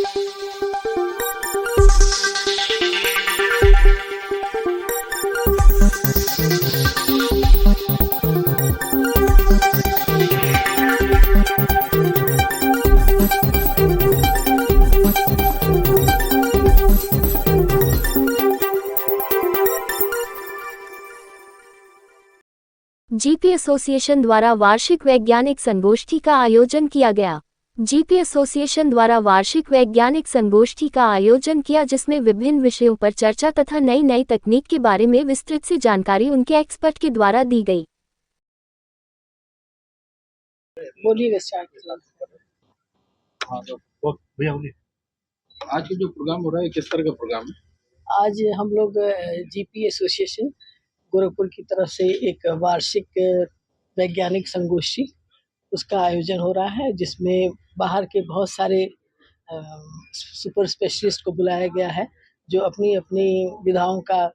GP association द्वारा वार्षिक वैज्ञानिक संगोष्ठी का आयोजन किया गया। जीपी एसोसिएशन द्वारा वार्षिक वैज्ञानिक संगोष्ठी का आयोजन किया, जिसमें विभिन्न विषयों पर चर्चा तथा नई नई तकनीक के बारे में विस्तृत सी जानकारी उनके एक्सपर्ट के द्वारा दी गई। आज के जो प्रोग्राम हो रहा है किस तरह का प्रोग्राम है? आज हम लोग जीपी एसोसिएशन गोरखपुर की तरफ से एक वार्षिक वैज्ञानिक संगोष्ठी उसका आयोजन हो रहा है, जिसमें बाहर के बहुत सारे सुपर स्पेशलिस्ट को बुलाया गया है, जो अपनी अपनी विधाओं का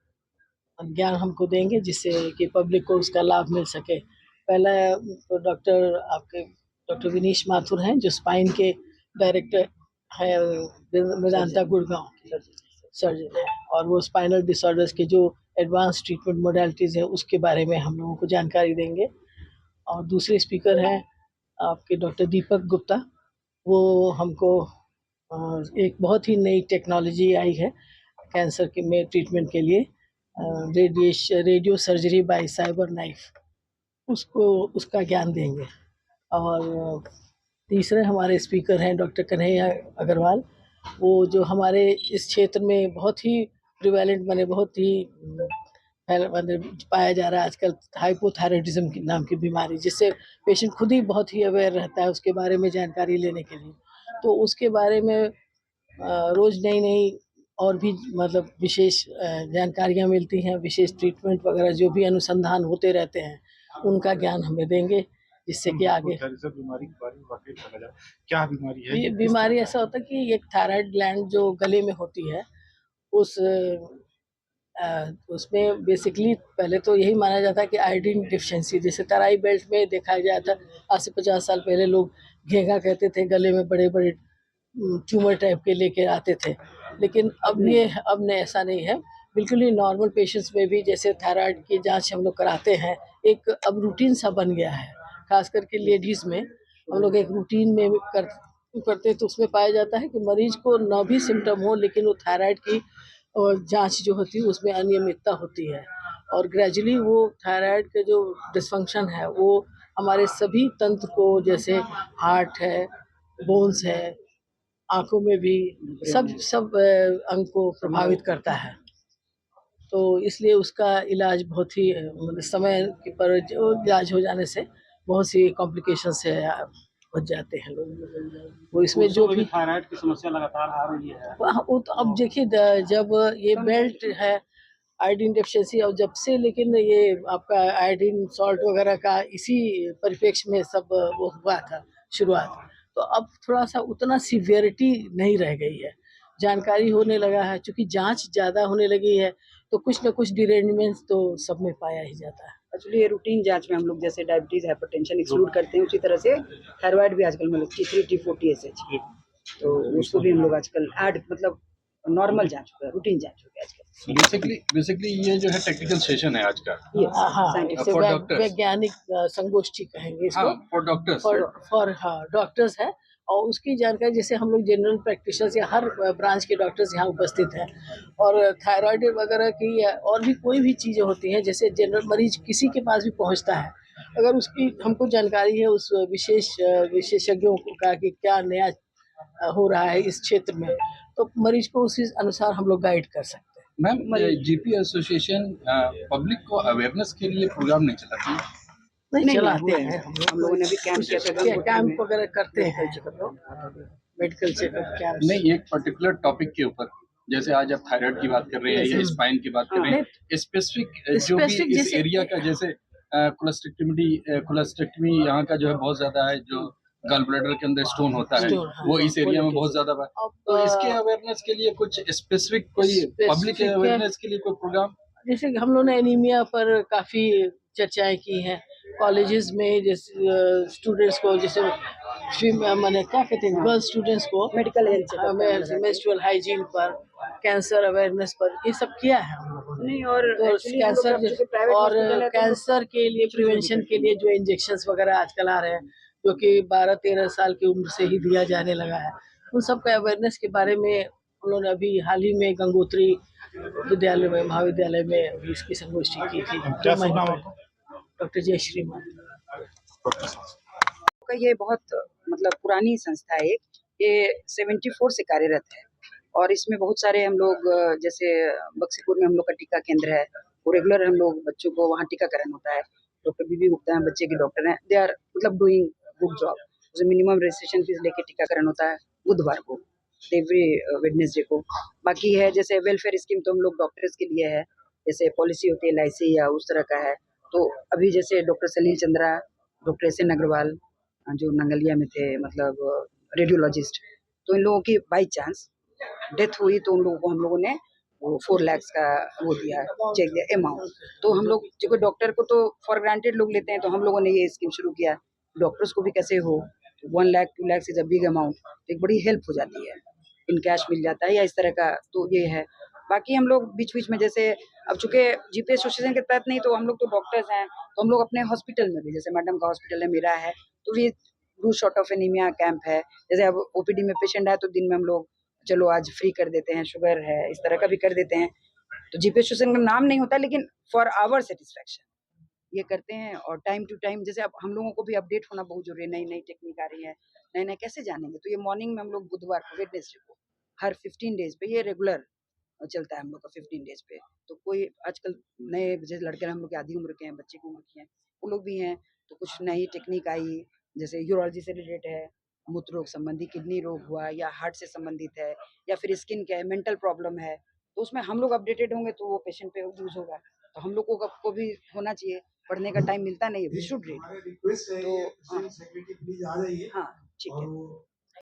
ज्ञान हमको देंगे, जिससे कि पब्लिक को उसका लाभ मिल सके। पहला तो डॉक्टर विनीश माथुर हैं, जो स्पाइन के डायरेक्टर है वेदांता गुड़गांव सर्जन है, और वो स्पाइनल डिसऑर्डर्स के जो एडवांस ट्रीटमेंट मोडालिटीज़ है उसके बारे में हम लोगों को जानकारी देंगे। और दूसरे स्पीकर हैं आपके डॉक्टर दीपक गुप्ता। वो हमको एक बहुत ही नई टेक्नोलॉजी आई है कैंसर के में ट्रीटमेंट के लिए, radio surgery bye cyber knife, उसका ज्ञान देंगे। और तीसरे हमारे स्पीकर हैं डॉक्टर कन्हैया अग्रवाल। वो जो हमारे इस क्षेत्र में बहुत ही प्रिवेलेंट बहुत ही पाया जा रहा है आजकल हाइपोथायराइडिज्म की नाम की बीमारी, जिससे पेशेंट खुद ही बहुत ही अवेयर रहता है उसके बारे में जानकारी लेने के लिए। तो उसके बारे में रोज़ नई नई और भी विशेष जानकारियाँ मिलती हैं, विशेष ट्रीटमेंट वगैरह जो भी अनुसंधान होते रहते हैं उनका ज्ञान हमें देंगे, जिससे कि आगे बीमारी के बारे में वाकई पता लगा। क्या बीमारी है? ये बीमारी ऐसा होता है कि एक थायराइड ग्लैंड जो गले में होती है, उसमें बेसिकली पहले तो यही माना जाता है कि आयोडीन डिफिशिएंसी, जैसे तराई बेल्ट में देखा जाता, आज से 50 साल पहले लोग घेंगा कहते थे, गले में बड़े बड़े ट्यूमर टाइप के लेके आते थे। लेकिन अब ऐसा नहीं है, बिल्कुल ही नॉर्मल पेशेंट्स में भी जैसे थायराइड की जांच हम लोग कराते हैं, एक अब रूटीन सा बन गया है। खास करके लेडीज़ में हम लोग एक रूटीन में करते, तो उसमें पाया जाता है कि मरीज को न भी सिम्टम हो, लेकिन वो थायराइड की और जांच जो होती है उसमें अनियमितता होती है, और ग्रेजुअली वो थायराइड के जो डिसफंक्शन है वो हमारे सभी तंत्र को, जैसे हार्ट है, बोन्स है, आंखों में भी सब अंग को प्रभावित करता है। तो इसलिए उसका इलाज बहुत ही समय पर इलाज हो जाने से बहुत सी कॉम्प्लिकेशन से बच जाते हैं लोग। वो इसमें जो भी थायराइड की समस्या लगातार आ रही है, वो तो अब देखिए, जब ये बेल्ट है आयोडीन डेफिशिएंसी, और जब से लेकिन ये आपका आयोडीन सॉल्ट वगैरह का इसी परिप्रेक्ष्य में सब वो हुआ था शुरुआत, तो अब थोड़ा सा उतना सीवियरिटी नहीं रह गई है, जानकारी होने लगा है, क्योंकि जांच ज़्यादा होने लगी है, तो कुछ न कुछ डिरेंजमेंट्स तो सब में पाया ही जाता है। एक्चुअली ये रूटीन जांच में हम लोग जैसे डायबिटीज, हाइपरटेंशन एक्सक्लूड करते हैं, उसी तरह से थायराइड भी आजकल T3, T4, TSH, तो उसको भी हम लोग आजकल ऐड नॉर्मल जांच हो गया, रूटीन जांच हो गया आजकल। बेसिकली ये जो है टेक्निकल सेशन है आज का। वैज्ञानिक संगोष्ठी कहेंगे इसको, फॉर डॉक्टर्स, फॉर डॉक्टर्स है, और उसकी जानकारी जैसे हम लोग जनरल प्रैक्टिशनर्स या हर ब्रांच के डॉक्टर्स यहाँ उपस्थित हैं, और थायराइड वगैरह की और भी कोई भी चीज़ें होती हैं, जैसे जनरल मरीज किसी के पास भी पहुँचता है, अगर उसकी हमको जानकारी है उस विशेषज्ञों का कि क्या नया हो रहा है इस क्षेत्र में, तो मरीज को उसी अनुसार हम लोग गाइड कर सकते हैं। मैम, जीपी एसोसिएशन पब्लिक को अवेयरनेस के लिए प्रोग्राम नहीं चलाती है? नहीं चलाते हैं, हम लोगों ने भी कैंप वगैरह करते हैं, मेडिकल चेकअप कैंप। नहीं, एक पर्टिकुलर टॉपिक के ऊपर, जैसे आज आप थायराइड की बात कर रहे हैं या स्पाइन की बात कर रहे हैं, स्पेसिफिक जो भी इस एरिया का, जैसे कोलेस्टेक्टमी यहाँ का जो है बहुत ज्यादा है, जो गॉल ब्लैडर के अंदर स्टोन होता है, वो इस एरिया में बहुत ज्यादा है, तो इसके अवेयरनेस के लिए कुछ स्पेसिफिक कोई पब्लिक अवेयरनेस के लिए कोई प्रोग्राम? जैसे हम लोगों ने एनीमिया पर काफी चर्चाएं की हैं, कॉलेजेस में जैसे स्टूडेंट्स को जैसे मैंने क्या कहते हैं गर्ल्स स्टूडेंट्स को मेडिकल हेल्थ मेंस्ट्रुअल हाइजीन पर, कैंसर अवेयरनेस पर, ये सब किया है हम लोगों ने। नहीं, और तो actually हम लोग अब चूंकि private और hospital है तो हम लोग कैंसर के लिए प्रिवेंशन के लिए जो इंजेक्शंस वगैरह आजकल आ रहे हैं, जो कि 12-13 साल की उम्र से ही दिया जाने लगा है, उन सब का अवेयरनेस के बारे में हम लोगों ने अभी हाल ही में गंगोत्री विद्यालय में, महाविद्यालय में अभी इसकी संगोष्ठी की थी। क्या शुभ नाम आपका? डॉक्टर जयश्री मान। का ये बहुत मतलब पुरानी संस्था है। ये 74 से कार्यरत है और इसमें बहुत सारे हम लोग जैसे बक्सीपुर में हम लोग का टीका केंद्र है, वो रेगुलर हम लोग बच्चों को वहाँ टीकाकरण होता है। डॉक्टर बीबी गुप्ता हैं, बच्चे के डॉक्टर हैं, दे आर मतलब डूइंग गुड जॉब। उसे मिनिमम रजिस्ट्रेशन फीस लेके टीकाकरण होता है बुधवार को, एवरी वेडनेसडे को। बाकी है जैसे वेलफेयर स्कीम तो हम लोग डॉक्टर्स के लिए है, जैसे पॉलिसी होती है LIC या उस तरह का है। तो अभी जैसे डॉक्टर सलील चंद्रा, डॉक्टर SN अग्रवाल जो नंगलिया में थे, मतलब रेडियोलॉजिस्ट, तो इन लोगों की बाई चांस डेथ हुई तो उन लोगों को हम लोगों ने वो 4 लाख का वो दिया, चेक दिया अमाउंट। तो हम लोग जो डॉक्टर को तो फॉर ग्रांटेड लोग लेते हैं, तो हम लोगों ने ये स्कीम शुरू किया डॉक्टर्स को भी कैसे हो। 1 lakh 2 lakh is a big amount, एक बड़ी हेल्प हो जाती है, इन कैश मिल जाता है या इस तरह का। तो ये है। बाकी हम लोग बीच बीच में जैसे अब चूंकि GP एसोसिएशन के तहत नहीं, तो हम लोग तो डॉक्टर्स हैं, तो हम लोग अपने हॉस्पिटल में भी, जैसे मैडम का हॉस्पिटल है, मेरा है, तो ये do short of anaemia camp है। जैसे अब OPD में पेशेंट आए तो दिन में हम लोग चलो आज फ्री कर देते हैं, शुगर है, इस तरह का भी कर देते हैं। तो GP एसोसिएशन का नाम नहीं होता, लेकिन फॉर आवर सेटिस्फेक्शन ये करते हैं। और टाइम टू टाइम जैसे अब हम लोगों को भी अपडेट होना बहुत जरूरी है, नई नई टेक्निक आ रही है, नए नए कैसे जानेंगे। तो ये मॉर्निंग में हम लोग बुधवार को, वेडनेसडे को, हर 15 डेज पे ये रेगुलर चलता है हम लोग का 15 डेज पे। तो कोई आजकल नए जैसे लड़के हम लोग की आधी उम्र के हैं, बच्चे की उम्र के हैं, वो लोग भी हैं, तो कुछ नई टेक्निक आई, जैसे यूरोलॉजी से रिलेटेड है, मूत्र रोग संबंधी, किडनी रोग हुआ या हार्ट से संबंधित है, या फिर स्किन का है, मेंटल प्रॉब्लम है, तो उसमें हम लोग अपडेटेड होंगे तो वो पेशेंट पे यूज होगा। तो हम लोग को भी होना चाहिए, पढ़ने का टाइम मिलता नहीं है, वी शुड रीड। तो हाँ, ठीक है।